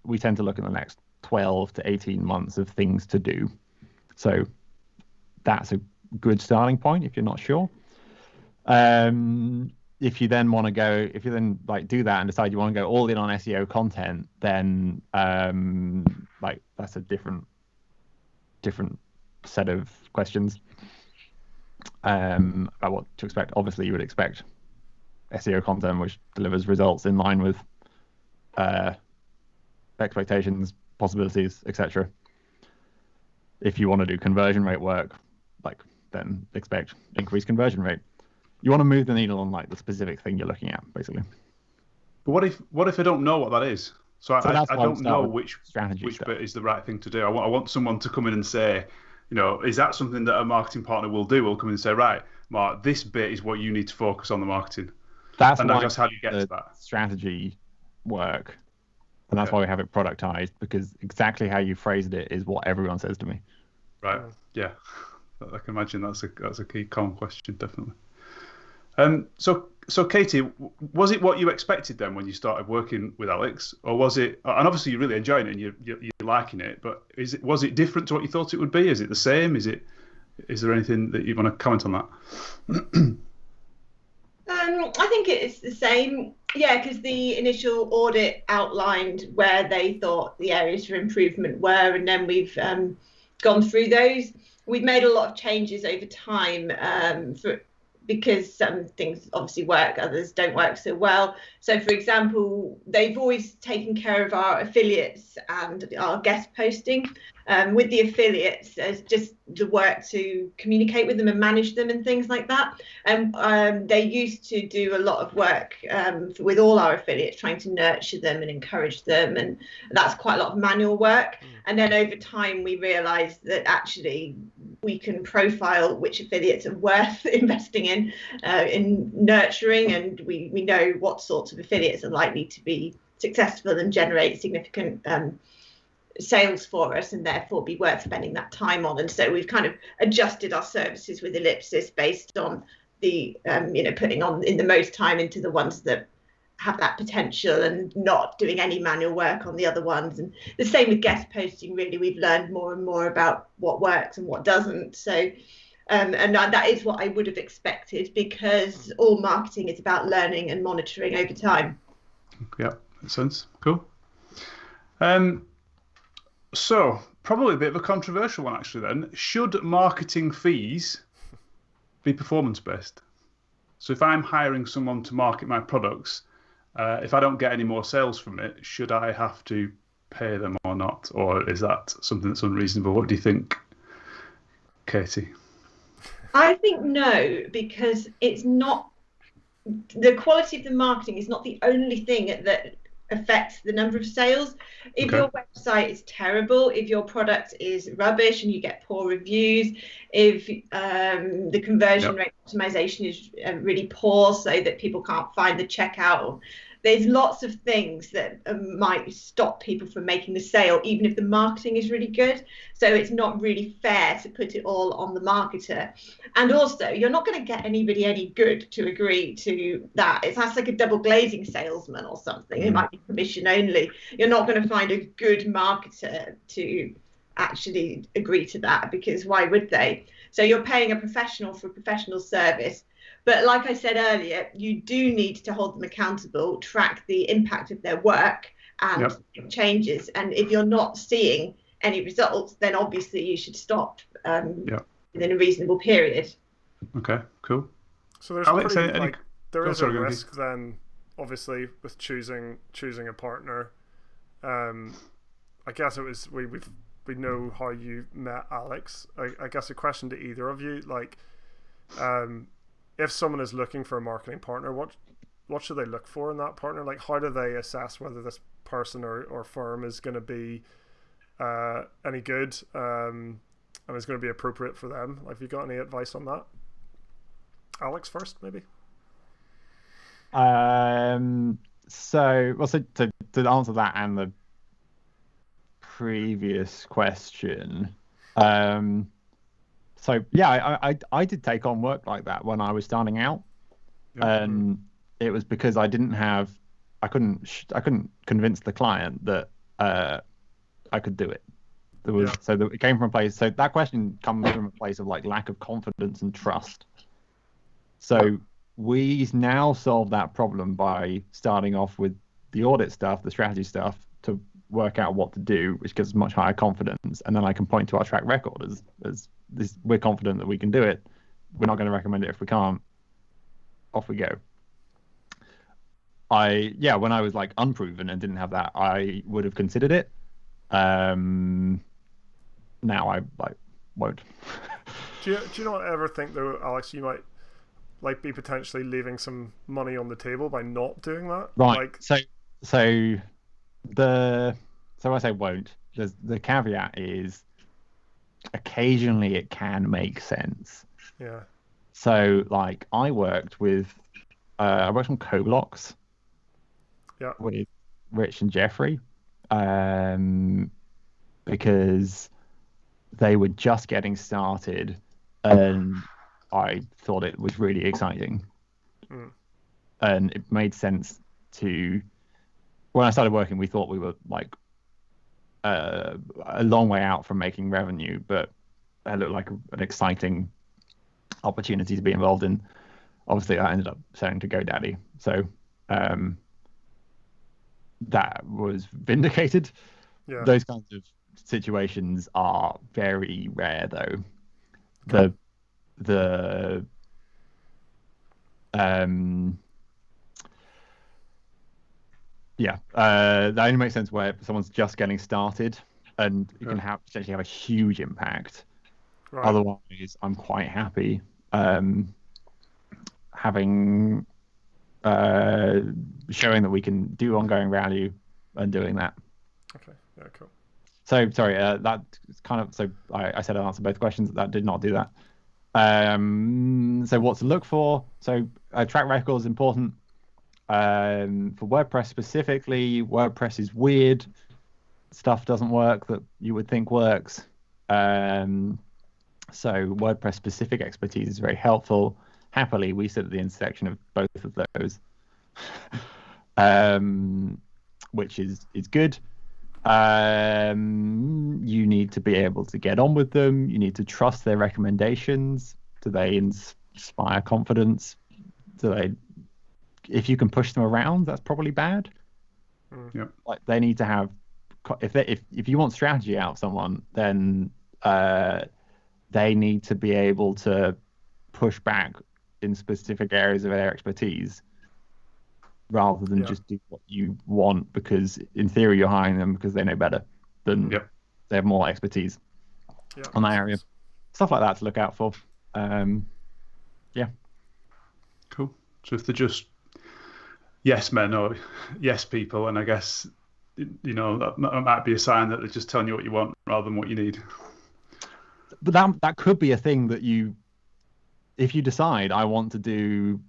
we tend to look at the next 12 to 18 months of things to do. So that's a good starting point if you're not sure. If you then do that and decide you want to go all in on SEO content, then that's a different set of questions about what to expect. Obviously, you would expect SEO content which delivers results in line with expectations, possibilities, etc. If you want to do conversion rate work, then expect increased conversion rate. You want to move the needle on like the specific thing you're looking at, basically. But what if I don't know what that is? So I don't know which strategy bit is the right thing to do. I want someone to come in and say, is that something that a marketing partner will do? Will come in and say, right, Mark, this bit is what you need to focus on the marketing. I guess how do you get to that? Strategy work. And that's why we have it productized, because exactly how you phrased it is what everyone says to me. Right. Yeah. I can imagine that's a key common question, definitely. So Katie, was it what you expected then when you started working with Alex, or was it? And obviously you're really enjoying it and you're liking it, but was it different to what you thought it would be? Is it the same? Is there anything that you want to comment on that? I think it's the same. Yeah, because the initial audit outlined where they thought the areas for improvement were, and then we've gone through those. We've made a lot of changes over time because some things obviously work, others don't work so well. So, for example, they've always taken care of our affiliates and our guest posting. With the affiliates, there's just the work to communicate with them and manage them and things like that. They used to do a lot of work with all our affiliates, trying to nurture them and encourage them, and that's quite a lot of manual work. And then over time, we realised that actually we can profile which affiliates are worth investing in nurturing, and we know what sorts of affiliates are likely to be successful and generate significant sales for us, and therefore be worth spending that time on. And so we've kind of adjusted our services with Ellipsis based on the putting on in the most time into the ones that have that potential and not doing any manual work on the other ones. And the same with guest posting, really. We've learned more and more about what works and what doesn't. So and that is what I would have expected, because all marketing is about learning and monitoring over time. Yeah, makes sense. Cool. So probably a bit of a controversial one, actually, then. Should marketing fees be performance-based? So if I'm hiring someone to market my products, if I don't get any more sales from it, should I have to pay them or not? Or is that something that's unreasonable? What do you think, Katie? I think no, because it's not, the quality of the marketing is not the only thing that affects the number of sales. If your website is terrible, if your product is rubbish and you get poor reviews, if the conversion rate optimization is really poor so that people can't find the checkout, there's lots of things that might stop people from making the sale, even if the marketing is really good. So it's not really fair to put it all on the marketer. And also, you're not going to get anybody any good to agree to that. That's like a double glazing salesman or something. It might be commission only. You're not going to find a good marketer to actually agree to that, because why would they? So you're paying a professional for a professional service. But like I said earlier, you do need to hold them accountable, track the impact of their work and changes. And if you're not seeing any results, then obviously you should stop within a reasonable period. Okay, cool. So there's Alex, a pretty, there is a sorry, risk then, obviously, with choosing a partner. I guess it was we know how you met Alex. I guess a question to either of you, like, if someone is looking for a marketing partner, what should they look for in that partner? Like, how do they assess whether this person or firm is going to be any good and is going to be appropriate for them? Like, have you got any advice on that? Alex first, maybe. So to answer that and the previous question, so yeah, I did take on work like that when I was starting out, and it was because I couldn't convince the client that I could do it. It came from a place. So that question comes from a place of like lack of confidence and trust. So we now solve that problem by starting off with the audit stuff, the strategy stuff, to work out what to do, which gives us much higher confidence. And then I can point to our track record as this, we're confident that we can do it. We're not going to recommend it if we can't. Off we go. When I was like unproven and didn't have that, I would have considered it. Now I won't. Do you not ever think though, Alex, you might like be potentially leaving some money on the table by not doing that? Right. Like, so I say won't. The caveat is occasionally it can make sense. Yeah. So like I worked on Coblocks. Yeah. With Rich and Jeffrey, because they were just getting started, and I thought it was really exciting, and it made sense to. When I started working, we thought we were like a long way out from making revenue, but it looked like an exciting opportunity to be involved in. Obviously, I ended up selling to GoDaddy, so that was vindicated. Yeah. Those kinds of situations are very rare, though. That only makes sense where someone's just getting started and it can potentially have a huge impact. Right. Otherwise, I'm quite happy having showing that we can do ongoing value and doing that. Okay. Yeah. Cool. So sorry, that kind of. So I said I'd answer both questions. That did not do that. So what to look for? So track record is important. For WordPress specifically, WordPress is weird. Stuff doesn't work that you would think works. So WordPress specific expertise is very helpful. Happily, we sit at the intersection of both of those, which is good. You need to be able to get on with them. You need to trust their recommendations. Do they inspire confidence? If you can push them around, that's probably bad. Yeah. Like they need to have. If you want strategy out of someone, then they need to be able to push back in specific areas of their expertise, rather than just do what you want, because in theory you're hiring them because they know better than they have more expertise on that area. Stuff like that to look out for. Cool. So if they're just yes men or yes people, and I guess that might be a sign that they're just telling you what you want rather than what you need. But that could be a thing that if you decide I want to do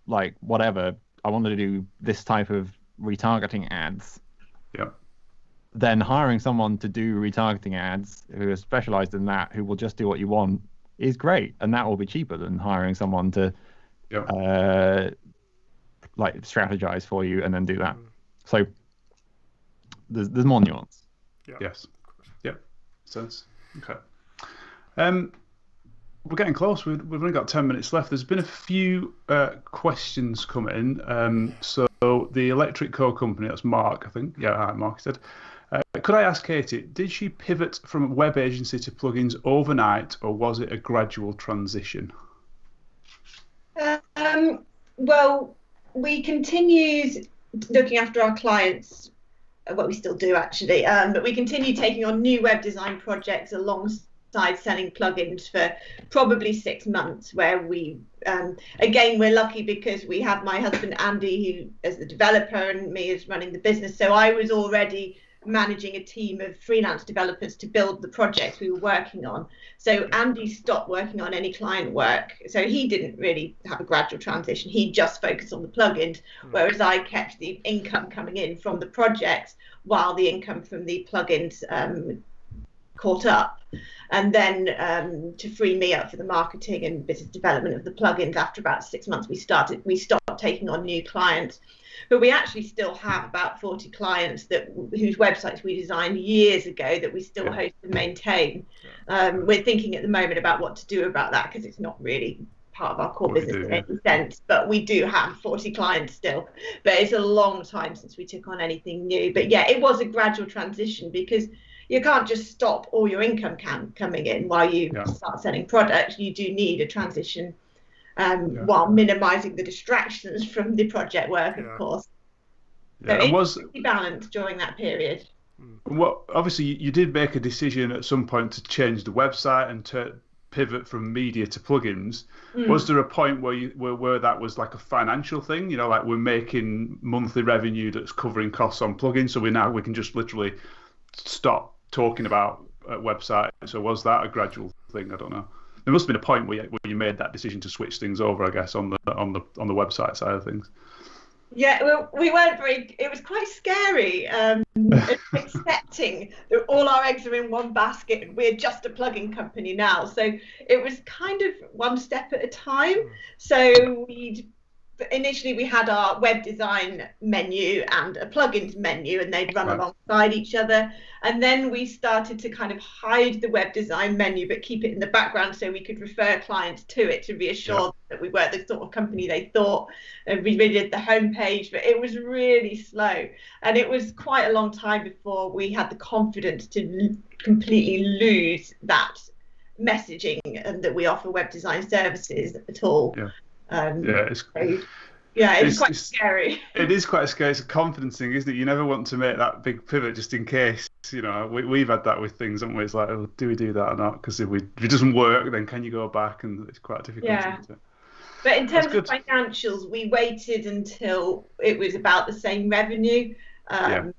like whatever, I want to do this type of retargeting ads. Yeah. Then hiring someone to do retargeting ads who are specialized in that, who will just do what you want, is great, and that will be cheaper than hiring someone to like strategize for you and then do that. So there's more nuance. Yeah. Yes. Yeah. Sense. Okay. We're getting close. We've only got 10 minutes left. There's been a few questions come in. So the electric car company, that's Mark, I think. Yeah, hi, Mark said. Could I ask Katie, did she pivot from a web agency to plugins overnight, or was it a gradual transition? Well, we continued looking after our clients. Well, we still do actually, but we continue taking on new web design projects alongside selling plugins for probably 6 months, where we, again, we're lucky because we have my husband Andy, who is the developer, and me as running the business. So I was already managing a team of freelance developers to build the projects we were working on. So Andy stopped working on any client work. So he didn't really have a gradual transition. He just focused on the plugins, whereas I kept the income coming in from the projects while the income from the plugins caught up. And then to free me up for the marketing and business development of the plugins, after about 6 months, we stopped taking on new clients. But we actually still have about 40 clients whose websites we designed years ago that we still host and maintain. We're thinking at the moment about what to do about that, because it's not really part of our core business in any sense. But we do have 40 clients still. But it's a long time since we took on anything new. But yeah, it was a gradual transition, because you can't just stop all your income coming in while you start selling products. You do need a transition while minimising the distractions from the project work, of course. So it was balanced during that period. Well, obviously, you did make a decision at some point to change the website and to pivot from media to plugins. Was there a point where that was like a financial thing? You know, like we're making monthly revenue that's covering costs on plugins, so we can just literally stop talking about websites. So was that a gradual thing? I don't know. There must have been a point where you made that decision to switch things over, I guess, on the website side of things. Yeah, well, we weren't very. It was quite scary accepting that all our eggs are in one basket, and we're just a plugin company now. So it was kind of one step at a time. So initially we had our web design menu and a plugins menu, and they'd run alongside each other. And then we started to kind of hide the web design menu but keep it in the background, so we could refer clients to it to reassure them that we were the sort of company they thought. And we redid the homepage, but it was really slow, and it was quite a long time before we had the confidence to completely lose that messaging and that we offer web design services at all. It's quite scary. It is quite scary. It's a confidence thing, isn't it? You never want to make that big pivot just in case. You know, we've had that with things, haven't we? It's like, do we do that or not? Because if it doesn't work, then can you go back? And it's quite difficult. Isn't it? But in terms of financials, we waited until it was about the same revenue. I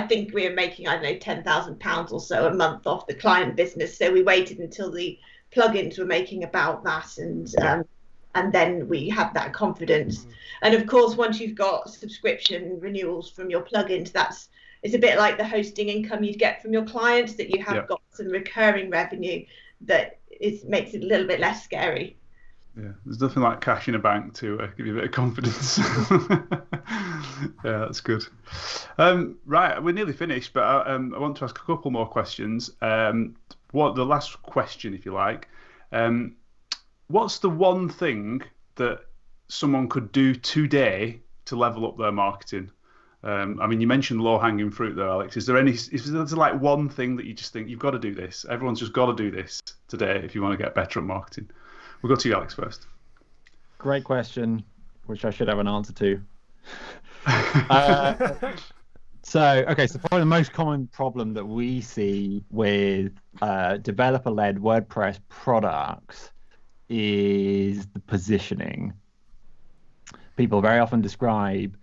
think we were making, I don't know, £10,000 or so a month off the client business. So we waited until the plugins were making about that, and then we have that confidence. And of course, once you've got subscription renewals from your plugins, it's a bit like the hosting income you'd get from your clients, that you have got some recurring revenue that makes it a little bit less scary. Yeah, there's nothing like cash in a bank to give you a bit of confidence. Yeah, that's good. Right, we're nearly finished, but I want to ask a couple more questions. The last question, if you like. What's the one thing that someone could do today to level up their marketing? I mean, you mentioned low-hanging fruit there, Alex. Is there like one thing that you just think you've got to do this? Everyone's just got to do this today if you want to get better at marketing. We'll go to you, Alex, first. Great question, which I should have an answer to. So probably the most common problem that we see with developer-led WordPress products is the positioning. People very often describe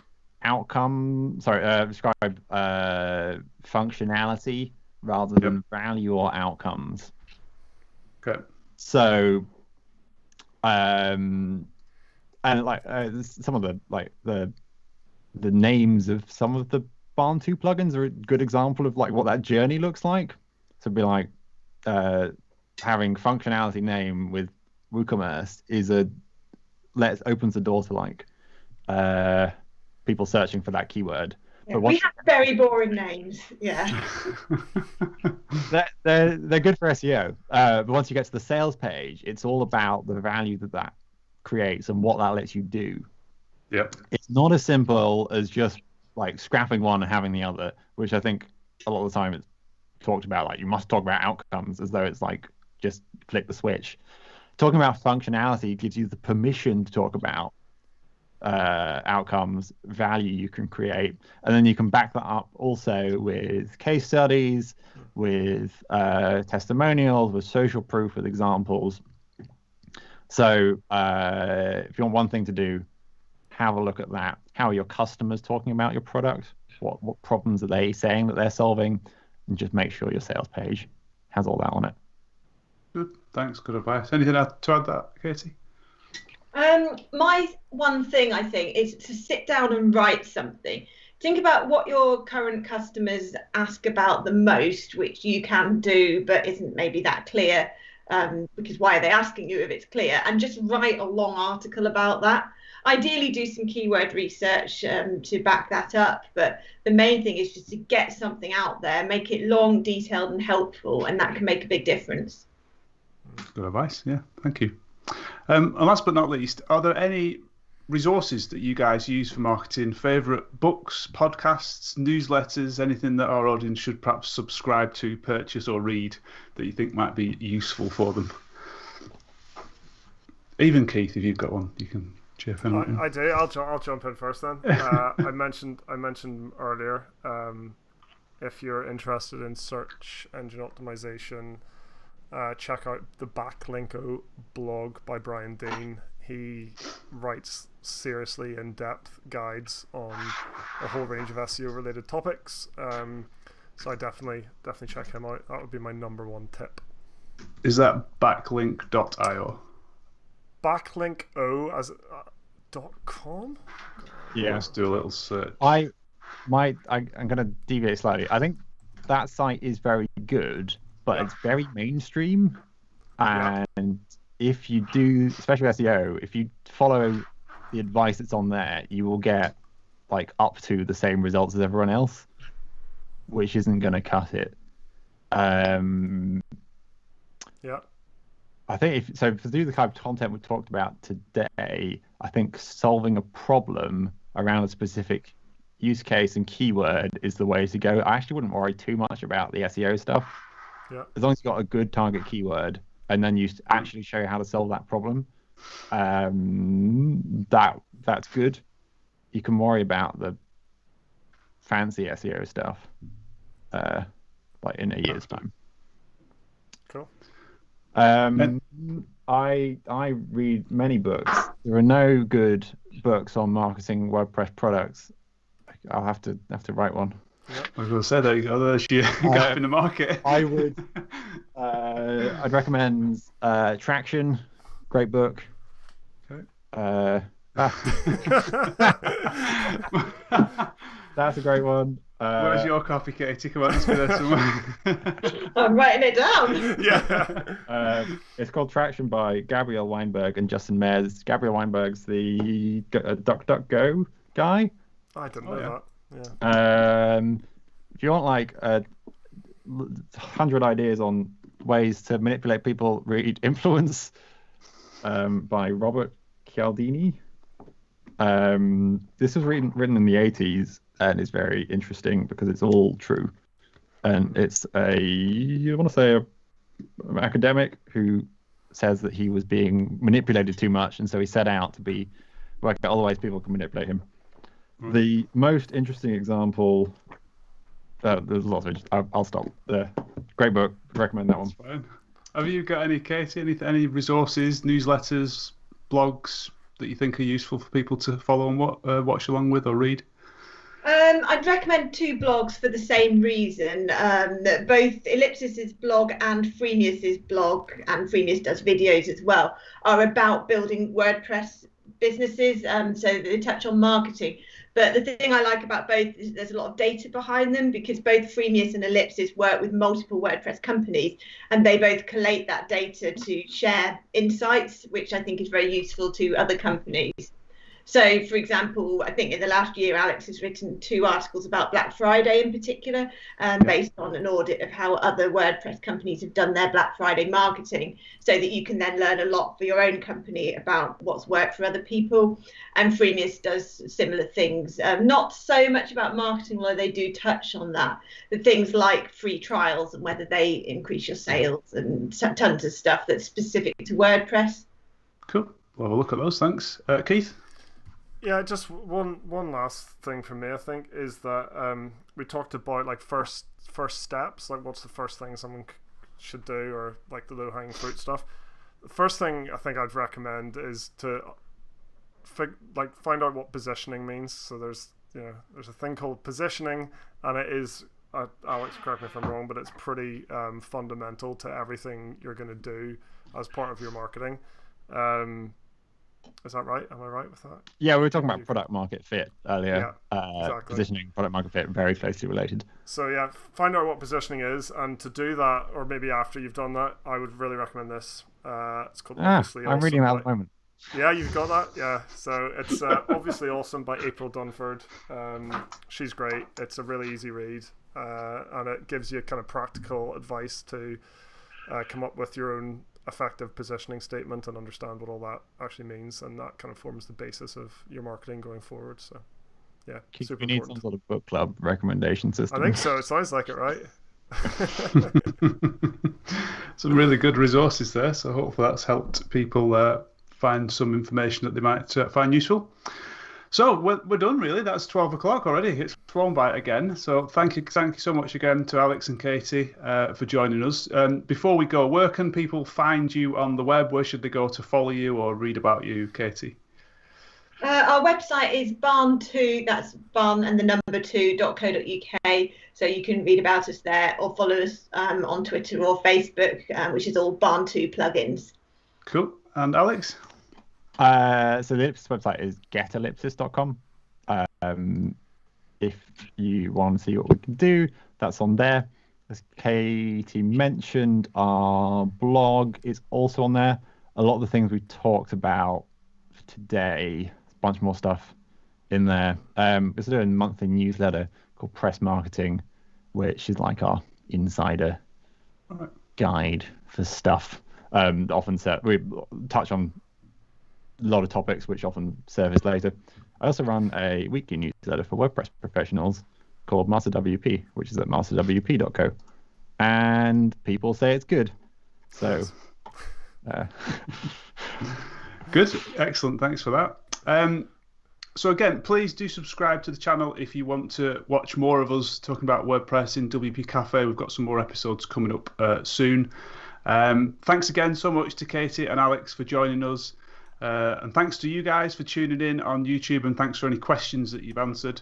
functionality rather than value or outcomes. Okay. So, and like some of the names of some of the Barn 2 plugins are a good example of like what that journey looks like. So it'd be like having functionality name with Woocommerce opens the door to like people searching for that keyword. Yeah, but we have very boring names. Yeah. they're good for SEO. But once you get to the sales page, it's all about the value that creates and what that lets you do. Yep. It's not as simple as just like scrapping one and having the other, which I think a lot of the time it's talked about like you must talk about outcomes as though it's like just flick the switch. talking about functionality gives you the permission to talk about outcomes, value you can create, and then you can back that up also with case studies, with testimonials, with social proof, with examples. So if you want one thing to do, have a look at that. How are your customers talking about your product? What problems are they saying that they're solving? And just make sure your sales page has all that on it. Good. Thanks. Good advice. Anything to add that, Katie? My one thing I think is to sit down and write something. Think about what your current customers ask about the most, which you can do, but isn't maybe that clear. Because why are they asking you if it's clear? And just write a long article about that. Ideally, do some keyword research to back that up. But the main thing is just to get something out there, make it long, detailed, and helpful, and that can make a big difference. Good advice. Yeah, thank you. And last but not least, are there any resources that you guys use for marketing? Favourite books, podcasts, newsletters, anything that our audience should perhaps subscribe to, purchase, or read that you think might be useful for them? Even Keith, if you've got one, you can chip in. I do. I'll jump in first then. I mentioned earlier. If you're interested in search engine optimization, check out the Backlinko blog by Brian Dean. He writes seriously in-depth guides on a whole range of SEO related topics. So I definitely check him out. That would be my number one tip. Is that backlink.io? Backlinko as .com? Yeah, let's do a little search. I'm going to deviate slightly. I think that site is very good, but it's very mainstream. And if you do, especially with SEO, if you follow the advice that's on there, you will get like up to the same results as everyone else, which isn't going to cut it. I think to do the kind of content we talked about today, I think solving a problem around a specific use case and keyword is the way to go. I actually wouldn't worry too much about the SEO stuff. Yeah. As long as you've got a good target keyword and then you actually show how to solve that problem, that's good. You can worry about the fancy SEO stuff like in a year's time. Cool. I read many books. There are no good books on marketing WordPress products. I'll have to write one. Yep. I was going to say, there you go. There's your gap in the market. I would. I'd recommend Traction. Great book. Okay. That's a great one. Where's your copy, Katie? Come on, let's go there somewhere. I'm writing it down. Yeah. It's called Traction by Gabrielle Weinberg and Justin Mayers. Gabrielle Weinberg's the DuckDuckGo guy. I didn't know that. Yeah. If you want like 100 ideas on ways to manipulate people, read Influence by Robert Cialdini. This was written in the 80s and is very interesting because it's all true. And it's an academic who says that he was being manipulated too much, and so he set out to work out all the ways people can manipulate him. The most interesting example, there's lots of I'll stop there. Great book, recommend that one. Fine. Have you got any, Katie, any resources, newsletters, blogs that you think are useful for people to follow and watch along with or read? I'd recommend two blogs for the same reason. Both Ellipsis's blog and Freemius's blog, and Freemius does videos as well, are about building WordPress businesses. So they touch on marketing. But the thing I like about both is there's a lot of data behind them, because both Freemius and Ellipsis work with multiple WordPress companies, and they both collate that data to share insights, which I think is very useful to other companies. So, for example, I think in the last year, Alex has written 2 articles about Black Friday in particular, based on an audit of how other WordPress companies have done their Black Friday marketing, so that you can then learn a lot for your own company about what's worked for other people. And Freemius does similar things, not so much about marketing, although they do touch on that, but things like free trials and whether they increase your sales and tons of stuff that's specific to WordPress. Cool. We'll have a look at those. Thanks. Keith? Yeah, just one last thing from me, I think, is that we talked about like first steps, like what's the first thing someone should do, or like the low-hanging fruit stuff. The first thing I think I'd recommend is to find out what positioning means. So there's a thing called positioning, and it is, Alex, correct me if I'm wrong, but it's pretty fundamental to everything you're going to do as part of your marketing. Is that right? Am I right with that? Yeah, we were talking about product market fit earlier. Yeah, exactly. Positioning, product market fit, very closely related. So yeah, find out what positioning is, and to do that, or maybe after you've done that, I would really recommend this. It's called Obviously Awesome. I'm reading that at the moment. Yeah, you've got that? Yeah. So it's Obviously Awesome by April Dunford. She's great. It's a really easy read, and it gives you kind of practical advice to come up with your own effective positioning statement and understand what all that actually means, and that kind of forms the basis of your marketing going forward. So yeah, super we need important. Some sort of book club recommendation system. I think so. It sounds like it, right? Some really good resources there, so hopefully that's helped people find some information that they might find useful. So we're done, really. That's 12 o'clock already. It's flown by again. So thank you so much again to Alex and Katie for joining us. Before we go, where can people find you on the web? Where should they go to follow you or read about you, Katie? Our website is barn2, that's barn and the number 2.co.uk. So you can read about us there, or follow us on Twitter or Facebook, which is all barn2 plugins. Cool. And Alex? So the Ellipsis website is getellipsis.com. If you want to see what we can do, that's on there. As Katie mentioned, our blog is also on there. A lot of the things we talked about today, a bunch more stuff in there. We're doing a monthly newsletter called Press Marketing, which is like our insider guide for stuff. Often we touch on a lot of topics which often surface later. I also run a weekly newsletter for WordPress professionals called Master WP, which is at masterwp.co, and people say it's good. So, good, excellent. Thanks for that. So again, please do subscribe to the channel if you want to watch more of us talking about WordPress in WP Café. We've got some more episodes coming up soon. Thanks again so much to Katie and Alex for joining us. And thanks to you guys for tuning in on YouTube, and thanks for any questions that you've answered.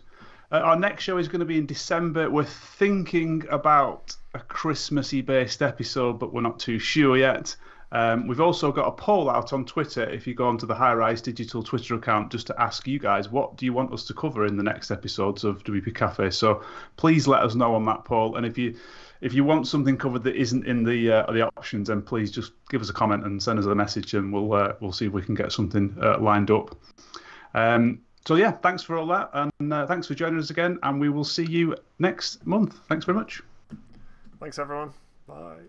Our next show is going to be in December. We're thinking about a Christmassy based episode, but we're not too sure yet. We've also got a poll out on Twitter, if you go onto the High Rise Digital Twitter account, just to ask you guys, what do you want us to cover in the next episodes of WP Café? So please let us know on that poll, and if you want something covered that isn't in the options, then please just give us a comment and send us a message, and we'll see if we can get something lined up. So yeah, thanks for all that, and thanks for joining us again, and we will see you next month. Thanks very much. Thanks, everyone. Bye.